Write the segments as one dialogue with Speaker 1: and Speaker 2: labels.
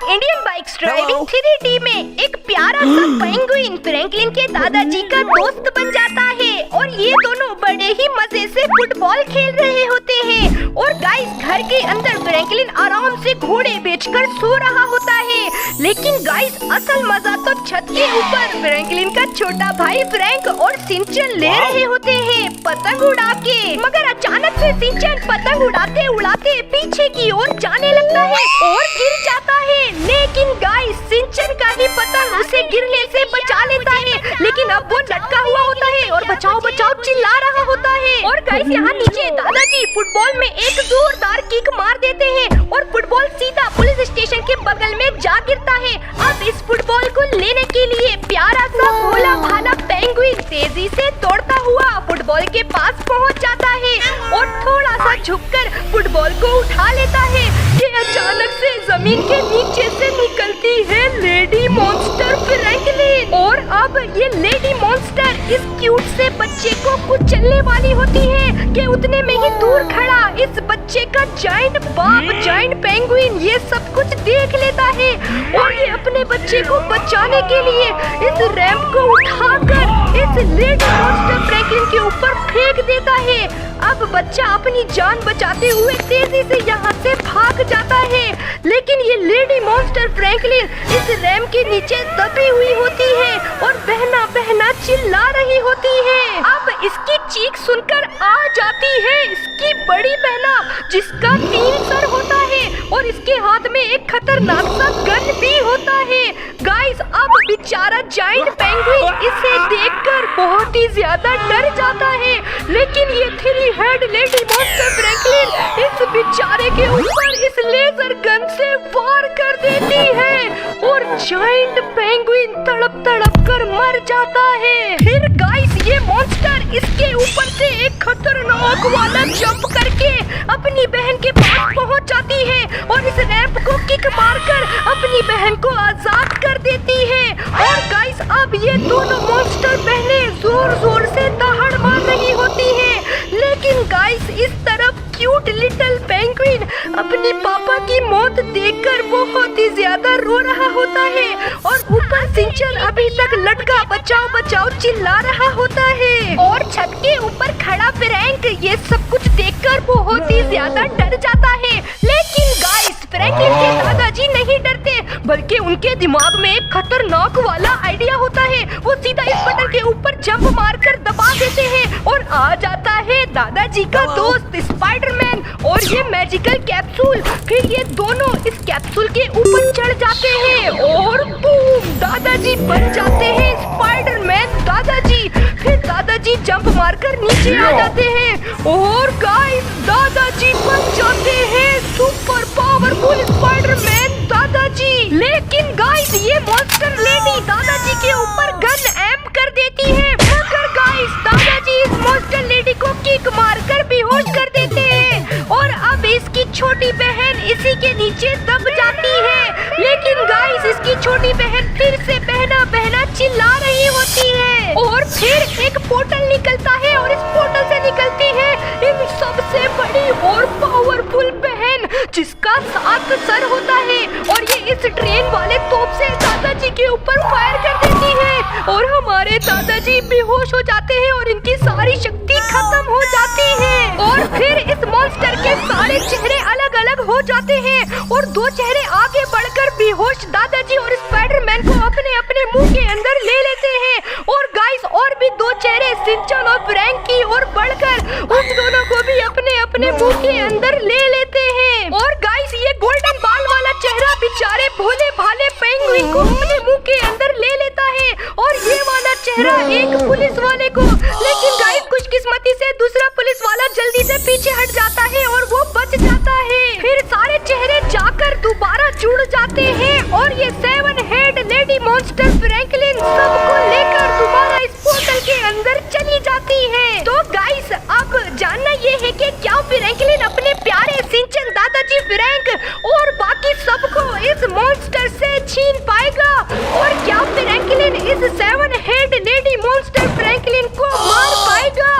Speaker 1: Indian bikes driving 3D में एक प्यारा सा पेंगुइन फ्रैंकलिन के दादाजी का दोस्त बन जाता है और ये दोनों बड़े ही मजे से फुटबॉल खेल रहे होते हैं। और गाइस घर के अंदर फ्रैंकलिन आराम से घोड़े बेचकर सो रहा होता है। लेकिन गाइस असल मजा तो छत के ऊपर फ्रैंकलिन का छोटा भाई फ्रैंक और सिंचन ले रहे होते हैं पतंग उड़ा के। मगर अचानक से सिंचन पतंग उड़ाते उड़ाते पीछे की ओर जाने लगता है और गिर जाता है। लेकिन गाइस सिंचन का ही पतंग उसे गिरने से बचा लेता है, लेकिन अब वो लटका हुआ होता है और बचाओ बचाओ चिल्ला रहा होता है। और गाइस यहाँ नीचे दादाजी फुटबॉल में एक जोरदार किक मार देते हैं और फुटबॉल सीधा पुलिस स्टेशन के बगल में जा गिरता है। अब इस फुटबॉल को लेने के लिए प्यारा सा भोला भाला पेंगुइन तेजी से दौड़ता हुआ फुटबॉल के पास पहुँच जाता है और थोड़ा सा झुककर फुटबॉल को उठा लेता है कि अचानक से जमीन के नीचे से निकलती है लेडी मॉन्स्टर फ्रैंकलिन। और अब ये लेडी मॉन्स्टर इस क्यूट से बच्चे को कुचलने वाली होती है कि उतने में ही दूर खड़ा इस बच्चे का जायंट बाप जायंट पेंगुइन ये सब कुछ देख लेता है और ये अपने बच्चे को बचाने के लिए इस रैंप को उठाकर इस लेडी मॉन्स्टर फ्रैंकलिन के ऊपर फेंक देता है। अब बच्चा अपनी जान बचाते हुए तेजी से यहाँ से भाग जाता है, लेकिन ये लेडी मॉन्स्टर फ्रैंकलिन इस रैंप के नीचे दबी हुई होती है और बहना बहना चिल्ला रही होती है। अब इसकी चीख सुनकर आ जाती है इसकी बड़ी बहना जिसका 3 सर होता है और इसके हाथ में एक खतरनाक सा गन भी होता है। गाइस अब बेचारा जायंट पेंगुइन इसे देखकर बहुत ही ज्यादा डर जाता है, लेकिन ये 3 हेड लेडी मॉन्स्टर फ्रैंकलिन इस बेचारे के ऊपर इस लेजर गन से वार कर देती है और जायंट पेंगुइन तड़प तड़प कर मर जाता है। फिर गाइस ये मॉन्स्टर इसके ऊपर से एक खतरनाक वाला जंप करके अपनी बहन के पास पहुंच जाती है और इस रैंप को किक मारकर अपनी बहन को आजाद कर देती है। और गाइस अब ये दोनों मॉन्स्टर बहनें जोर जोर से दहाड़ मार रही होती हैं, लेकिन गाइस इस तरफ क्यूट लिटिल पेंगुइन अपने पापा की मौत देखकर बहुत ही ज्यादा रो रहा होता है और ऊपर सिंचन अभी तक लटका बचाओ बचाओ चिल्ला रहा होता है। और छत के ऊपर खड़ा फ्रैंक ये सब कुछ देखकर बहुत ही ज्यादा डर जाता है, लेकिन गाइस फ्रैंकलिन के दादाजी नहीं डरते बल्कि उनके दिमाग में एक खतरनाक वाला आइडिया होता है। वो सीधा इस बटन के ऊपर जंप मारकर दबा देते हैं और आ जाता है दादाजी का दोस्त स्पाइडरमैन और ये मैजिकल कैप्सूल। फिर ये दोनों इस कैप्सूल के ऊपर चढ़ जाते हैं और बूम दादाजी बन जाते हैं स्पाइडरमैन दादाजी। फिर दादाजी जंप मारकर नीचे आ जाते हैं और गाइस दादाजी बन जाते हैं सुपर पावरफुल स्पाइडरमैन दादाजी। लेकिन गाइस ये मॉन्स्टर लेडी दादाजी के ऊपर गन एम कर देती है, मगर गाइस दादाजी इस मॉन्स्टर लेडी को किक मारकर बेहोश कर देते हैं और अब इसकी छोटी बहन इसी के नीचे दब जाती है। लेकिन गाइस इसकी छोटी बहन फिर से बहना बहना चिल्ला रही होती है और फिर एक पोर्टल निकलता है और इस पोर्टल से निकलती है इन सबसे बड़ी और पावरफुल बहन जिसका 7 सर होता है और ये इस ट्रेन वाले तोप से दादाजी के ऊपर फायर कर देती है और हमारे दादाजी बेहोश हो जाते हैं और इनकी सारी शक्ति खत्म हो जाती है। और फिर इस मॉन्स्टर के सारे चेहरे अलग अलग हो जाते हैं और 2 चेहरे आगे बढ़कर बेहोश दादाजी और स्पाइडरमैन को अपने अपने मुंह के अंदर ले लेते हैं। और गाइस और भी 2 चेहरे सिंचन और फ्रैंक की ओर बढ़कर उन दोनों को भी अपने अपने मुंह के अंदर ले लेते हैं। और गाइस ये गोल्डन बाल वाला चेहरा बेचारे भोले भाले पेंगुइन को अपने मुंह के अंदर ले लेता है और ये वाला चेहरा एक पुलिस वाले को। लेकिन गाइस खुशकिस्मती से दूसरा पुलिस वाला जल्दी से पीछे हट जाता है और वो बच जाता है। फिर सारे चेहरे जाकर दोबारा जुड़ जाते हैं और ये 7 हेड लेडी मॉन्स्टर फ्रैंकलिन सबको लेकर दोबारा इस पोर्टल के अंदर चली जाती है। तो गाइस अब जानना ये है कि क्या फ्रैंकलिन अपने प्यारे सिंचन दादाजी फ्रैंक और बाकी सबको इस मॉन्स्टर से छीन पाएगा और क्या फ्रैंकलिन इस 7 हेड लेडी मॉन्स्टर फ्रैंकलिन को मार पाएगा।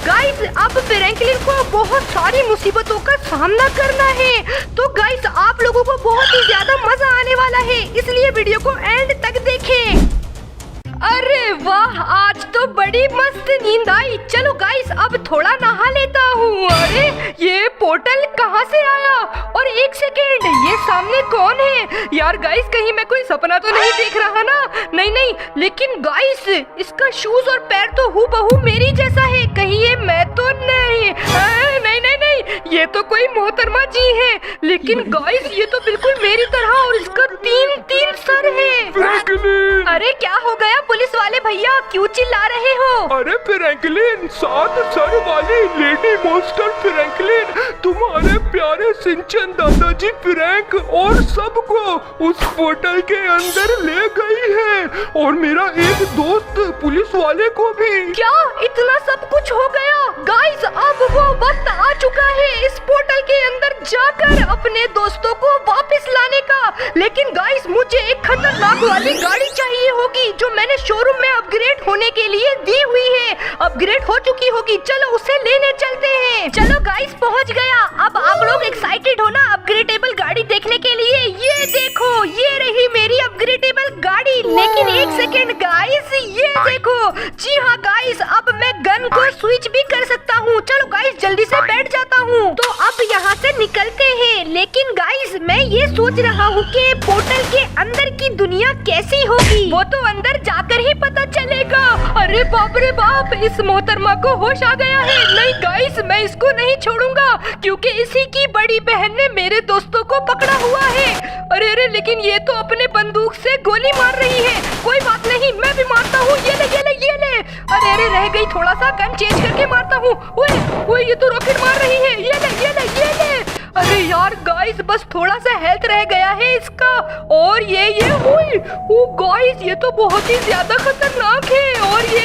Speaker 1: गाइस अब फ्रैंकलिन को बहुत सारी मुसीबतों का सामना करना है, तो गाइस आप लोगों को बहुत ही ज्यादा मजा आने वाला वीडियो को एंड तक देखें। अरे वाह, आज तो बड़ी मस्त नींद आई। चलो गाइस अब थोड़ा नहा लेता हूँ। अरे ये पोर्टल कहाँ से आया? और एक सेकेंड, ये सामने कौन है? यार गाइस कहीं मैं कोई सपना तो नहीं देख रहा ना? नहीं, लेकिन गाइस इसका शूज और पैर तो हूबहू मेरी जैसा है। कहीं ये मैं तो नहीं? नहीं, ये तो कोई मोहतरमा जी है। लेकिन गाइस ये तो बिल्कुल मेरी तरह, और इसका तीन सर है। अरे क्या हो गया पुलिस वाले भैया, क्यों चिल्ला रहे हो?
Speaker 2: अरे फ्रैंकलिन, 7 सर वाली लेडी मॉन्स्टर फ्रैंकलिन तुम्हारे प्यारे सिंचन दादाजी फ्रैंक और सबको उस पोर्टल के अंदर ले गई है, और मेरा एक दोस्त पुलिस वाले को भी।
Speaker 1: क्या इतना सब कुछ हो गया? गाइस अब वो वक्त आ चुका है इस पोर्टल के अंदर जाकर अपने दोस्तों को वापस लाने का। लेकिन गाइस मुझे एक खतरनाक वाली गाड़ी चाहिए होगी जो मैंने शोरूम में अपग्रेड होने के लिए दी हुई है। अपग्रेड हो चुकी होगी, चलो उसे लेने चलते हैं। चलो गाइस पहुंच गया। अब आप लोग एक्साइटेड हो ना अपग्रेडेबल गाड़ी देखने के लिए? ये देखो, ये रही मेरी अपग्रेडेबल गाड़ी। लेकिन एक सेकेंड गाइस, ये देखो। जी हाँ गाइस, अब मैं गन को स्विच भी कर सकता हूँ। चलो गाइस जल्दी से बैठ जाता हूँ। तो अब यहाँ से निकलते हैं। लेकिन गाइस मैं ये सोच रहा हूँ कि पोर्टल के अंदर की दुनिया कैसी होगी, वो तो अंदर जाकर ही पता चलेगा। अरे बाप रे बाप, इस मोहतरमा को होश आ गया है। नहीं गाइस, मैं इसको नहीं छोड़ूंगा क्योंकि इसी की बड़ी बहन ने मेरे दोस्तों को पकड़ा हुआ है। अरे लेकिन ये तो अपने बंदूक से गोली मार रही है। कोई बात नहीं, मैं भी मारता हूँ। ये ले। अरे रह गई, थोड़ा सा गन चेंज करके मारता हूँ। ओए ये तो रॉकेट मार रही है। ये ले। अरे यार गाइस बस थोड़ा सा हेल्थ रह गया है इसका। और ये ओ गाइस, ये तो बहुत ही ज्यादा खतरनाक है। और ये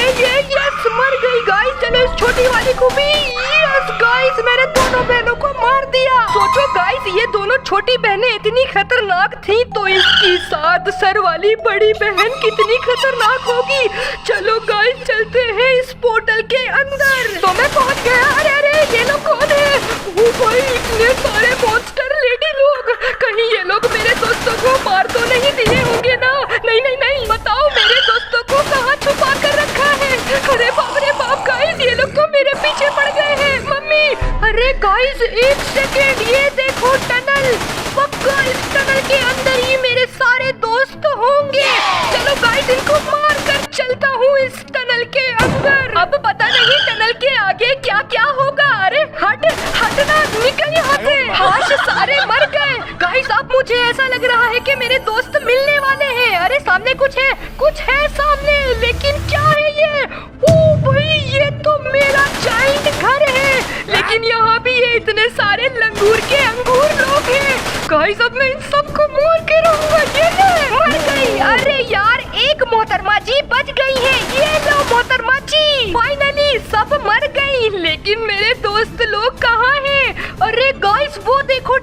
Speaker 1: मर गई गाइस। चलो इस छोटी वाली को भी। यस गाइस, मैंने दोनों बहनों को मार दिया। सोचो गाइस, ये दोनों छोटी बहनें इतनी खतरनाक थी, तो इसकी 7 सर वाली बड़ी बहन कितनी खतरनाक होगी। चलो गाइस चलते हैं इस पोर्टल के अंदर। तो मैं पहुंच गया। अरे ये लोग कौन है? ओ भाई, इतने सारे मॉन्स्टर लेडी लोग। कहीं ये लोग मेरे दोस्तों को मार तो नहीं दिए होंगे ना? नहीं, बताओ मेरे दोस्तों को कहाँ छुपा कर रखा है? अरे बाप रे बाप गाइस, ये लोग तो मेरे पीछे पड़ गए हैं। मम्मी, अरे गाइस एक सेकेंड, ये देखो टनल। पक्का इस टनल के अंदर ही मेरे सारे दोस्त होंगे। चलो गाइस इनको मार कर चलता हूँ इस टनल के अंदर। अब पता नहीं टनल के आगे क्या होगा। अरे हटना, निकल यहाँ से। हाश सारे मर गए। गाइस अब मुझे ऐसा लग रहा है कि मेरे दोस्त मिलने वाले हैं। अरे सामने कुछ है सामने, लेकिन क्या है ये? ओ भाई, ये तो मेरा जाइंट घर है। लेकिन यहाँ भी ये इतने सारे लंगूर के अंगूर लोग हैं। गाइस अब मैं इन सबको मार के रहूंगा। ये मर गई। अरे यार एक मोहतरमा जी बच गई है। ये लो मोहतरमा जी, फाइनली सब मर गई। लेकिन मेरे दोस्त लोग कहाँ हैं? अरे गाइस वो देखो,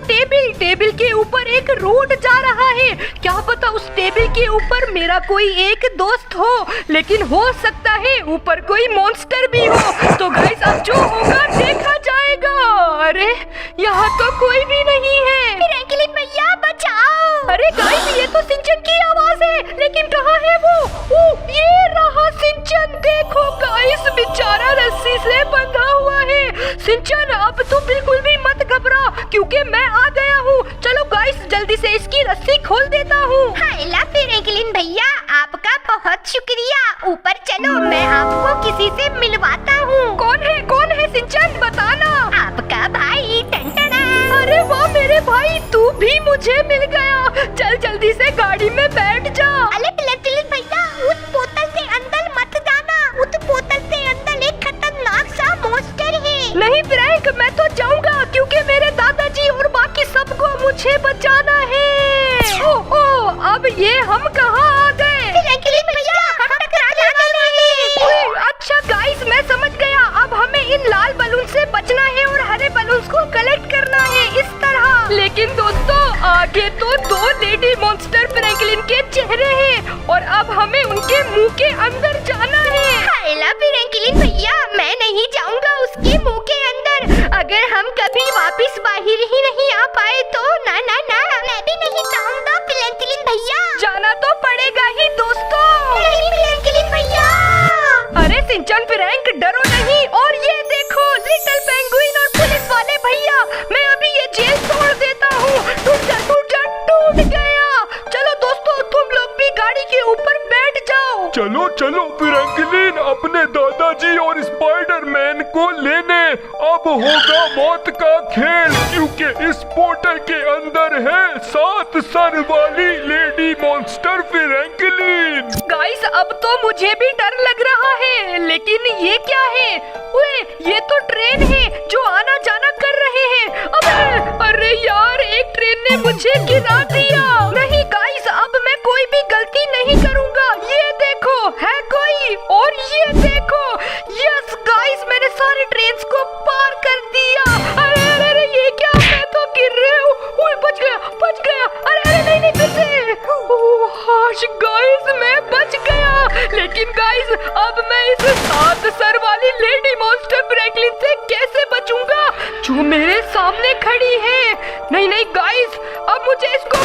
Speaker 1: टेबल के ऊपर एक रोड जा रहा है। क्या पता उस टेबल के ऊपर मेरा कोई एक दोस्त हो, लेकिन हो सकता है ऊपर कोई मॉन्स्टर भी हो। तो गाइस अब जो होगा देखा जाएगा। अरे यहाँ तो कोई भी नहीं है। फ्रैंकलिन भैया बचाओ। अरे गाइस ये तो सिंचन की आवाज है, लेकिन कहाँ है वो? ये रहा सिंचन। देखो गाइस, बेचारा रस्सी से बंधा हुआ है। सिंचन अब तो बिल्कुल भी मत घबरा क्योंकि मैं आ गया हूँ। चलो गाइस जल्दी से इसकी रस्सी खोल देता हूँ।
Speaker 3: हाय फ्रैंकलिन भैया, आपका बहुत शुक्रिया। ऊपर चलो, मैं आपको किसी से मिलवाता हूँ।
Speaker 1: कौन है सिंचन, बताना।
Speaker 3: आपका भाई टंटना।
Speaker 1: अरे वाह मेरे भाई, तू भी मुझे मिल गया। चल जल्दी से गाड़ी में बैठ जा।
Speaker 3: अरे फ्रैंकलिन भैया, उस बोतल के अंदर मत जाना। उस बोतल के अंदर एक खतरनाक सा मॉन्स्टर है।
Speaker 1: नहीं फ्रैंक, मैं तो जाऊंगा क्योंकि मेरे दादाजी और बाकी सबको मुझे बचाना है। अब ये हम कहाँ आ गए?
Speaker 3: फ्रैंकलिन भैया, हम टकराने वाले हैं।
Speaker 1: अच्छा गाइस मैं समझ गया। अब हमें इन लाल बलून से बचना है और हरे बलून को कलेक्ट करना है इस तरह। लेकिन दोस्तों आगे तो 2 लेडी मॉन्स्टर फ्रैंकलिन के चेहरे हैं और अब हमें उनके मुंह के अंदर जाना है।
Speaker 3: फ्रैंकलिन भैया, मैं नहीं जाऊंगा उसके मुंह के अंदर। अगर हम कभी वापस बाहर ही नहीं आ पाए तो ना। मैं भी नहीं जाऊंगा फ्रैंकलिन भैया।
Speaker 1: जाना तो
Speaker 2: तो चलो फ्रैंकलिन अपने दादाजी और स्पाइडरमैन को लेने। अब होगा मौत का खेल, क्योंकि इस पोर्टल के अंदर है 7 सर वाली लेडी मॉन्स्टर फ्रैंकलिन।
Speaker 1: गाइस अब तो मुझे भी डर लग रहा है, लेकिन ये क्या है? ओए ये तो ट्रेन है जो आना जाना कर रहे हैं। अरे यार एक ट्रेन ने मुझे गिरा दिया। नहीं गाइस अब मैं कोई भी गलती नहीं करूंगा। ये देखो है कोई, और ये देखो, यस गाइस मैंने सारी ट्रेन्स को पार कर दिया। अरे ये क्या, मैं तो गिर रहा हूँ। बच गया। अरे नहीं फिर से। हाश गाइस मैं बच गया, लेकिन गाइस अब मैं इस 7 सर वाली लेडी मॉन्स्टर फ्रैंकलिन से कैसे बचूंगा जो मेरे सामने खड़ी है? नहीं गाइस अब मुझे इसको